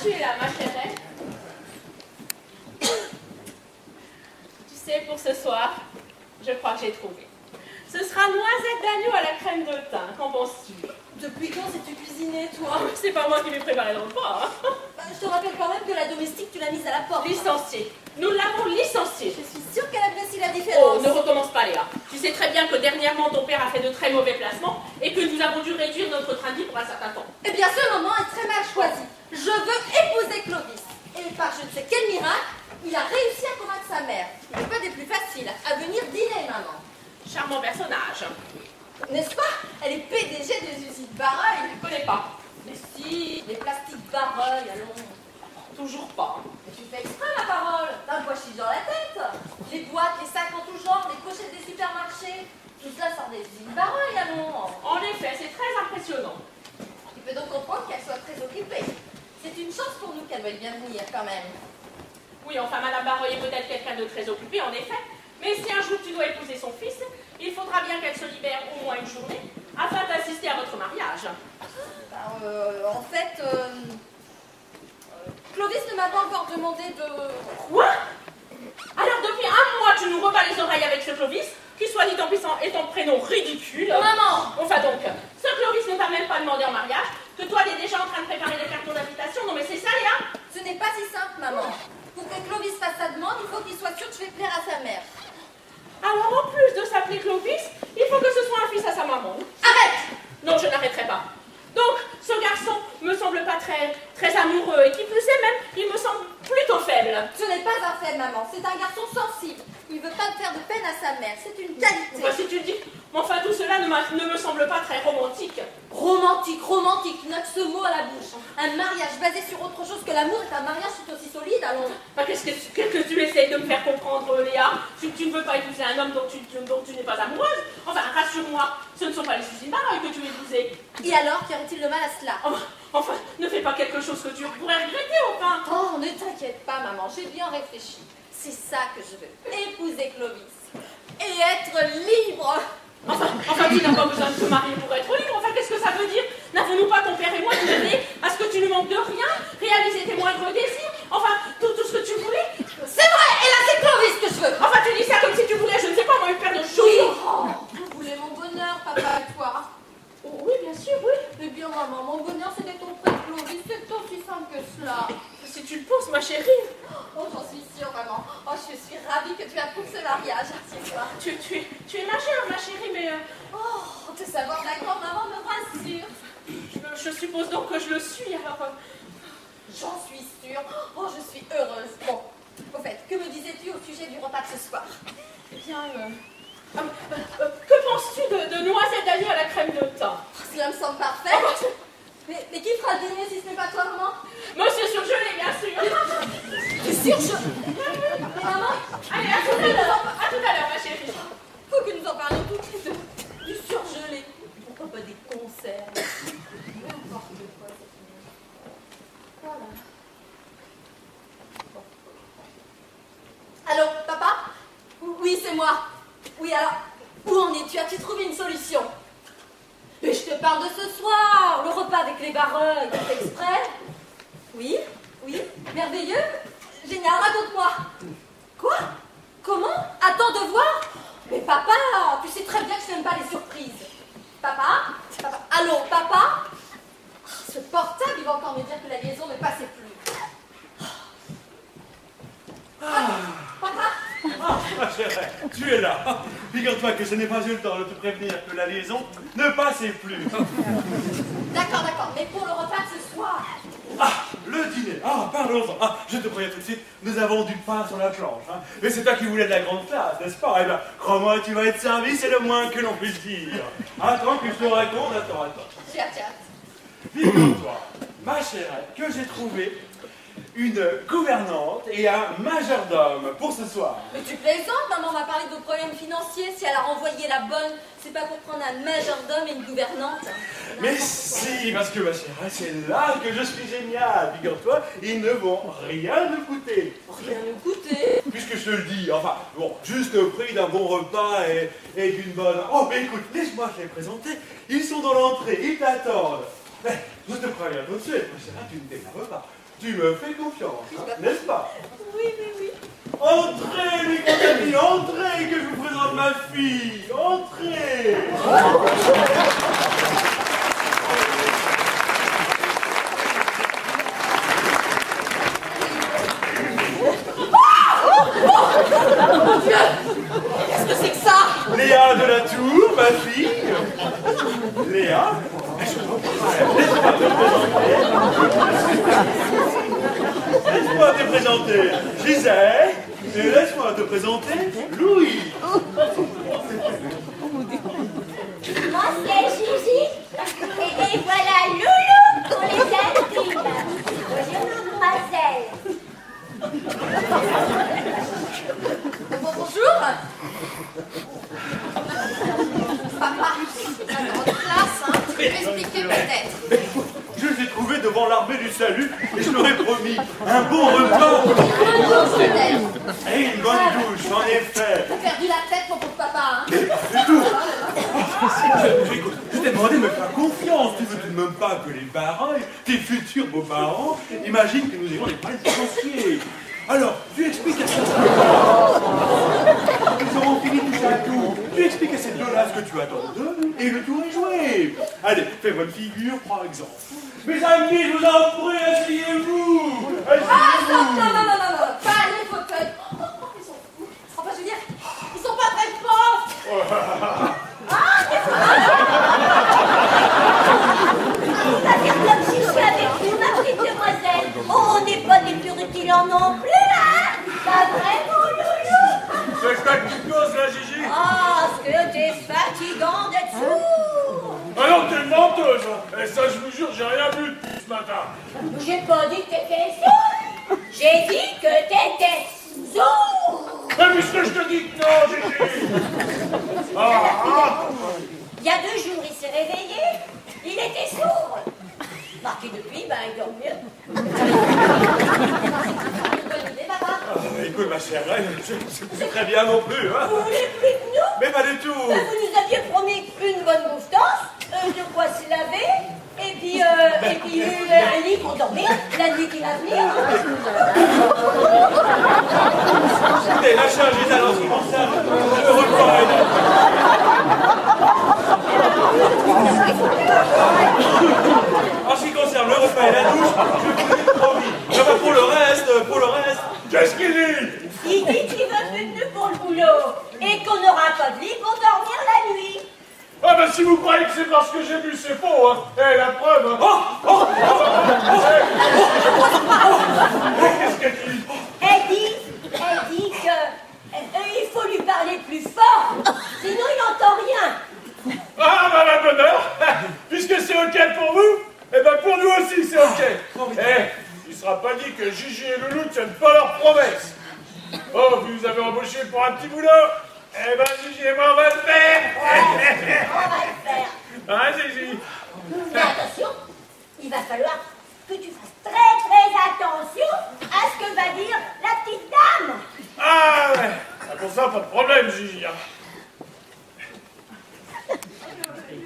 tu es là, ma chère. Tu sais, pour ce soir, je crois que j'ai trouvé. Ce sera noisette d'agneau à la crème de thym. Qu'en penses-tu? Depuis quand sais-tu cuisiner, toi? C'est pas moi qui vais préparer le repas. Hein. Je te rappelle quand même que la domestique, tu l'as mise à la porte. Licenciée. Nous l'avons licenciée. Je suis sûre qu'elle apprécie la Oh, différence. ne recommence pas, Léa. Tu sais très bien que dernièrement, ton père a fait de très mauvais placements et que nous avons dû réduire notre train de vie pour un certain temps. Eh bien, ce moment est très mal choisi. Je veux épouser Clovis. Et par je ne sais quel miracle, il a réussi à convaincre sa mère. Il n'est pas des plus faciles à venir dîner, maman. Charmant personnage. N'est-ce pas? Elle est PDG des usines Barreuil. Je ne connais pas. Mais si, les plastiques Barreuil, allons. Toujours pas. Mais tu fais exprès, ma parole. T'as un pois chiche dans la tête. Les boîtes, les sacs en tout genre, les pochettes des supermarchés. Tout cela sort des usines Barreuil, allons. En effet, c'est très impressionnant. Tu peux donc comprendre qu'elle soit très occupée. C'est une chance pour nous qu'elle veuille bien venir, quand même. Oui, enfin, Madame Barreuil est peut-être quelqu'un de très occupé, en effet. Mais si un jour tu dois épouser son fils, il faudra bien qu'elle se libère au moins une journée afin d'assister à votre mariage. En fait, Clovis ne m'a pas encore demandé de... Quoi? Alors depuis un mois, tu nous rebats les oreilles avec ce Clovis, qui soit dit en puissant est ton prénom ridicule. Maman! Enfin donc, ce Clovis ne t'a même pas demandé en mariage, que toi il est déjà en train de préparer les cartons d'invitation. Non mais c'est ça, Léa? Ce n'est pas si simple, maman. Pour que Clovis fasse sa demande, il faut qu'il soit sûr que je vais plaire à sa mère. Alors en plus de s'appeler Clovis, il faut que ce soit un fils à sa maman. Arrête! Non, je n'arrêterai pas. Donc, ce garçon me semble pas très amoureux, et qui plus est même, il me semble plutôt faible. Ce n'est pas un faible, maman. C'est un garçon sensible. Il ne veut pas faire de peine à sa mère. C'est une qualité. Enfin, si tu le dis, mais enfin tout cela ne me semble pas très romantique. Romantique, romantique. N'a que ce mot à la bouche. Un mariage basé sur autre chose que l'amour est un mariage tout aussi solide, allons. Enfin, qu'est-ce que tu essayes de me faire comprendre, Léa? Tu ne veux pas épouser un homme dont tu n'es pas amoureuse? Enfin, rassure-moi, ce ne sont pas les usines Barreuil que tu veux épouser. Et alors, qu'y aurait-il de mal à cela? Enfin, ne fais pas quelque chose que tu pourrais regretter, enfin. Oh, ne t'inquiète pas, maman. J'ai bien réfléchi. C'est ça que je veux. Épouser Clovis. Et être libre. Enfin, tu n'as pas besoin de te marier pour être libre. Enfin, qu'est-ce que ça veut dire? N'avons-nous pas, ton père et moi, donné à ce que tu ne manques de rien, réaliser tes moindres désirs? Enfin, tout ce que tu voulais? C'est vrai! Et là, c'est Clovis que je veux! Enfin, tu dis ça comme si tu voulais, je ne sais pas, moi, une paire de choses. Oui. Oh, vous voulez mon bonheur, papa et toi? Oh, oui, bien sûr, oui. Eh bien, maman, mon bonheur, c'était ton prêt de Clovis. C'est aussi simple que cela. Si tu le penses, ma chérie. Oh, j'en suis sûre, maman. Oh, je suis ravie que tu approuves ce mariage. Tiens-toi. Tu es majeure, ma chérie, mais... Oh, te savoir d'accord, maman, me rassure. Je suppose donc que je le suis, alors... J'en suis sûre. Oh, je suis heureuse. Bon, au fait, que me disais-tu au sujet du repas de ce soir? Eh bien, que penses-tu de noisettes d'agneau à la crème de thym? Cela me semble parfait. Mais qui fera le dîner si ce n'est pas toi, maman? Monsieur surgelé, bien sûr. Tu surgeles? Maman? Allez, à tout à l'heure, ma chérie. Faut que nous en parlions toutes les deux. Du surgelé. Pourquoi pas des conserves? N'importe quoi, c'est fini. Voilà. Bon. Allô, papa? Oui, c'est moi. Oui, alors, où en es-tu? As-tu trouvé une solution? Mais je te parle de ce soir, le repas avec les Barreuil, tu fais exprès? Oui, merveilleux. Génial, raconte-moi. Quoi? Comment? Attends de voir? Mais papa, tu sais très bien que je n'aime pas les surprises. Papa? Allô, papa? Ce portable, il va encore me dire que la liaison ne passait plus. Papa? Ma chère, tu es là. Figure-toi que je n'ai pas eu le temps de te prévenir que la liaison ne passait plus. D'accord, mais pour le repas de ce soir. Ah, le dîner. Ah, parlons-en. Ah, je te préviens tout de suite, nous avons du pain sur la planche. Hein. Mais c'est toi qui voulais de la grande classe, n'est-ce pas? Eh bien, crois-moi, tu vas être servi, c'est le moins que l'on puisse dire. Attends que je te raconte, attends. J'ai hâte. Figure-toi, ma chère, que j'ai trouvé une gouvernante et un majordome pour ce soir. Mais tu plaisantes, maman m'a parlé de vos problèmes financiers. Si elle a renvoyé la bonne, c'est pas pour prendre un majordome et une gouvernante. Mais si, parce que ma chère, c'est là que je suis génial. Figure-toi, ils ne vont rien nous coûter. Rien nous coûter. Puisque je te le dis, enfin, bon, juste au prix d'un bon repas et d'une bonne... Oh, mais écoute, laisse-moi te les présenter. Ils sont dans l'entrée, ils t'attendent. Mais je te préviens tout de suite, ma chère, tu ne t'énerves pas. Tu me fais confiance, hein, n'est-ce pas? Oui, oui, oui. Entrez, mes compagnies, entrez, que je vous présente ma fille. Entrez. Mon Dieu! Qu'est-ce que c'est que ça? Léa de la Tour, ma fille. Léa, laisse-moi te présenter Gisèle, et laisse-moi te présenter Louis. Moi, c'est Gigi. Et voilà Loulou pour les intimes. Bonjour, mademoiselle. Bonjour. Papa, la grande classe, hein. Tu peux m'expliquer peut-être? Je les ai trouvés devant l'armée du salut et je leur ai promis un bon repas. Et une bonne douche, en effet. T'as perdu la tête, mon pauvre papa, hein. Du tout. Je t'ai demandé de me faire confiance. Tu veux tout de même pas que les parents, tes futurs beaux-parents, imaginent que nous irons les parler financiers. Alors, tu expliques à ça. Nous aurons fini tout ça tout. Tu expliques à ces deux-là ce que tu attends d'eux et le tour est joué. Allez, fais bonne figure, par exemple. Mes amis, je vous en prie, asseyez-vous. Ah, non, pas les fauteuils. Ils sont fous. Enfin, je veux dire, ils sont pas très forts. Ça fait comme si je suis avec vous, ma petite demoiselle. Oh, on n'est pas des puritiles non plus, hein? Pas vrai, mon loulou? C'est quoi que tu causes là, Gigi? Oh, ce que t'es fatigant d'être sourd. Alors t'es une menteuse, hein. Et ça je vous jure, j'ai rien vu ce matin. J'ai pas dit que t'étais sourd. J'ai dit que t'étais sourd. Mais puisque je te dis que non, Gigi. Il y a 2 jours, il s'est réveillé. Il était sourd. Marqué depuis, ben, il dort mieux. Bonne idée, papa. Écoute, ma chère, je sais très bien non plus, hein. Vous voulez plus que nous? Mais pas du tout. Vous nous aviez promis une bonne bouffetance, de quoi se laver, et puis un lit pour dormir, la nuit qui va venir. Écoutez, lâchez un Gisèle en ce qui concerne le repas. En ce qui concerne le repas et la douche, je vous ai promis. Ça va pour le reste. Qu'est-ce qu'il dit? Il dit qu'il veut plus de nous pour le boulot, et qu'on n'aura pas de lit pour dormir la nuit. Ah ben si vous croyez que c'est parce que j'ai bu, c'est faux, hein. Eh, la preuve, hein. Qu'est-ce qu'elle dit? Elle dit que il faut lui parler plus fort, sinon il n'entend rien. Ah ben la bonne heure. Puisque c'est ok pour vous, eh ben pour nous aussi c'est ok. Eh, il sera pas dit que Gigi et Loulou ne tiennent pas leurs promesses. Oh, vous nous avez embauché pour un petit boulot. Eh ben Gigi et moi on va le faire. On va le faire. Hein Gigi? Mais attention, il va falloir que tu fasses très attention à ce que va dire la petite dame. Ah ouais. Ah, pour ça, pas de problème Gigi. Hein.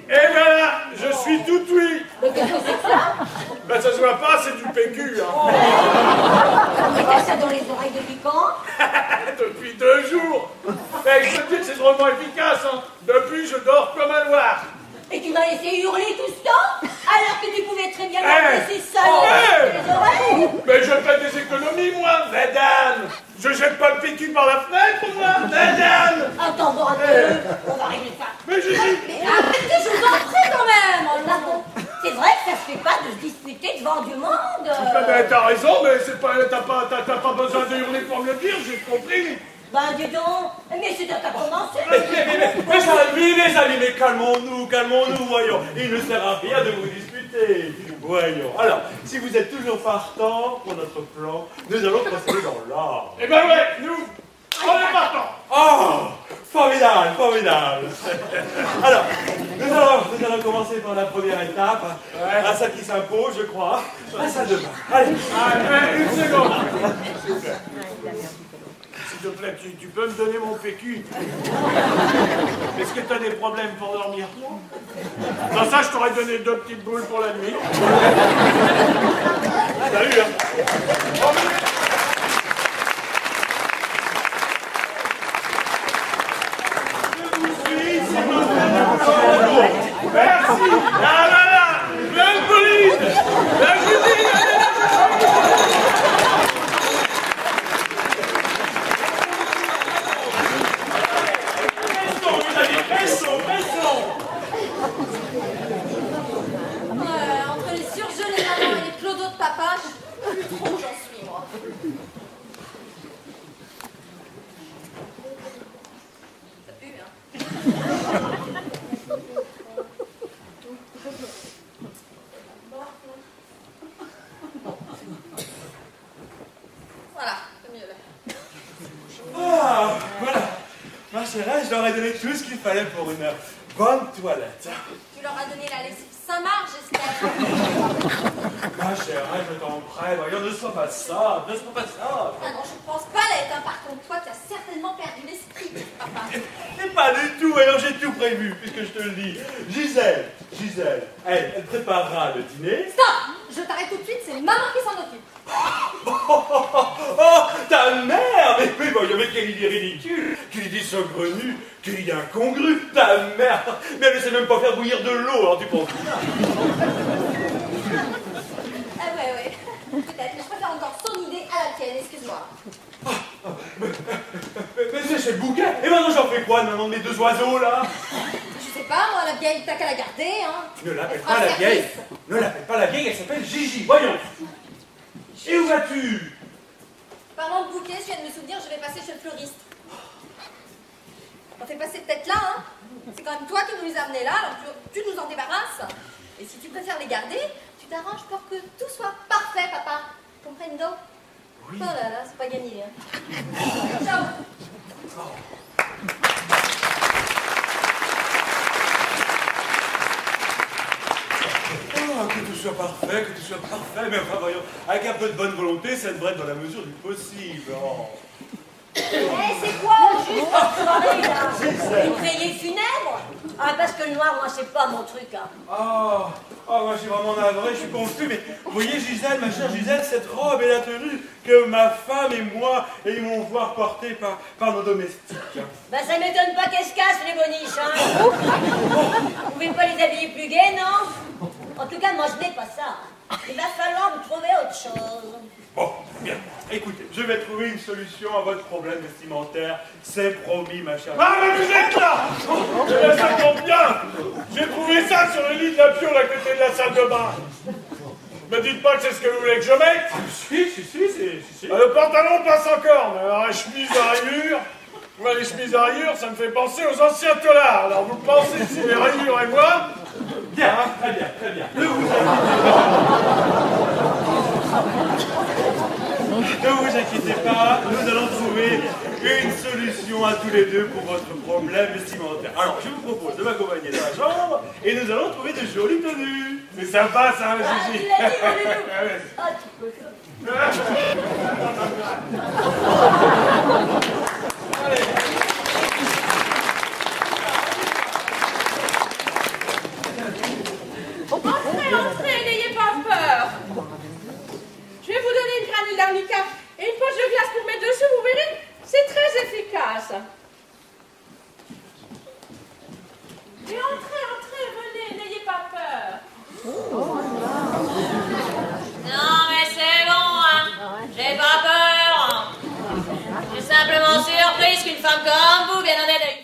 Et voilà, je suis tout oui. Mais qu'est-ce que c'est que ça? Ben ça se voit pas, c'est du PQ. Hein. Et t'as ça dans les oreilles depuis quand? Depuis 2 jours. Et je peux te dire que c'est drôlement efficace. Hein. Depuis, je dors comme un noir. Et tu m'as laissé hurler tout ce temps? Alors que tu pouvais très bien m'appeler ces saloperies hey. les oreilles? Mais je fais des économies, moi, madame. Je jette pas le PQ par la fenêtre, moi, madame. Attends, bon, un peu, on va régler ça. Mais Gigi. Mais arrêtez, je vous en prie quand même. Oh là. C'est vrai que ça se fait pas de se disputer devant du monde. Ben, t'as raison, mais c'est pas, t'as pas besoin de hurler pour me le dire, j'ai compris. Ben dis donc, mais c'est toi qui as commencé. Mes amis, mais calmons-nous, voyons. Il ne sert à rien de vous disputer. Voyons. Alors, si vous êtes toujours partant pour notre plan, nous allons procéder dans l'ordre. Eh ben ouais, nous, on est partant. Oh, formidable. Alors, nous allons commencer par la première étape, à celle qui s'impose, je crois, la salle de bain. Allez. Ah, une seconde. te plaît, tu peux me donner mon PQ? Est-ce que t'as des problèmes pour dormir? Dans ça, je t'aurais donné 2 petites boules pour la nuit. Salut, hein. Merci. Là, là, là. Plein de police. La cuisine. Entre les surgelés maman et les clodos de papa, je sais plus trop où j'en suis, moi. Ça pue, hein. Voilà, c'est mieux là. Ah, voilà. Ma chérie, je leur ai donné tout ce qu'il fallait pour une bonne toilette. Tu leur as donné la lessive Saint-Marc, j'espère. Ma chérie, je t'en prie, voyons, ne sois pas ça, ne sois pas ça. Ah non, je pense pas l'être, hein. Par contre, toi, tu as certainement perdu l'esprit, papa. Et pas du tout, alors j'ai tout prévu, puisque je te le dis. Gisèle, elle préparera le dîner. Stop! Je t'arrête tout de suite, c'est maman qui s'en occupe. Oh, ta mère! Mais voyons, mais quelle idée ridicule, quelle idée saugrenue, quelle idée incongrue, ta mère! Mais elle ne sait même pas faire bouillir de l'eau, alors tu penses bien. Ah ouais, peut-être, mais je préfère encore son idée à la tienne, excuse-moi. Mais c'est chez le bouquet. Et maintenant j'en fais quoi maintenant de mes 2 oiseaux là? Je sais pas, moi, la vieille, t'as qu'à la garder, hein. Ne l'appelle Elle fera pas la service. vieille. Ne l'appelle pas la vieille, elle s'appelle Gigi, voyons. Et où vas-tu? Parlant de bouquet, je viens de me souvenir, je vais passer chez le fleuriste. On fait passer peut-être là, hein. C'est quand même toi qui nous les as amenés là, alors tu nous en débarrasses. Et si tu préfères les garder, tu t'arranges pour que tout soit parfait, papa. Comprendo? Oui. Oh là là, c'est pas gagné, hein. Ciao. Oh, que tout soit parfait, mais enfin voyons, avec un peu de bonne volonté, ça devrait être dans la mesure du possible. Oh. C'est quoi au juste cette soirée là? Une veillée funèbre? Ah, parce que le noir, moi, c'est pas mon truc, hein. Oh, moi je suis vraiment navré, je suis confus, mais vous voyez Gisèle, ma chère Gisèle, cette robe et la tenue que ma femme et moi aimons voir porter par nos domestiques. Bah, ça m'étonne pas qu'elles se cassent, les boniches, hein. Vous pouvez pas les habiller plus gaies, non? En tout cas, moi, je n'ai pas ça. Il va falloir me trouver autre chose. Bon, bien, écoutez, je vais trouver une solution à votre problème vestimentaire, c'est promis, ma chère. Ah, mais vous êtes là! Eh bien, ça tombe bien! J'ai trouvé ça sur le lit de la piole à côté de la salle de bain. Me dites pas que c'est ce que vous voulez que je mette? Si. Le pantalon passe encore, mais alors la chemise à rayures, moi les chemises à rayures, ça me fait penser aux anciens tolards. Alors vous pensez que c'est les rayures et moi? Bien, très bien. Ne vous inquiétez pas, nous allons trouver une solution à tous les deux pour votre problème vestimentaire. Alors, je vous propose de m'accompagner dans la chambre et nous allons trouver de jolies tenues. C'est sympa ça, hein, Gigi? Tu l'as dit, mon loulou. Ah, tu peux ça. Entrez, n'ayez pas peur. Je vais vous donner une granule d'arnica et une poche de glace pour mettre dessus, vous verrez, c'est très efficace. Et entrez, venez, n'ayez pas peur. Non, mais c'est bon, hein. J'ai pas peur. J'ai simplement surprise qu'une femme comme vous vienne en aide à une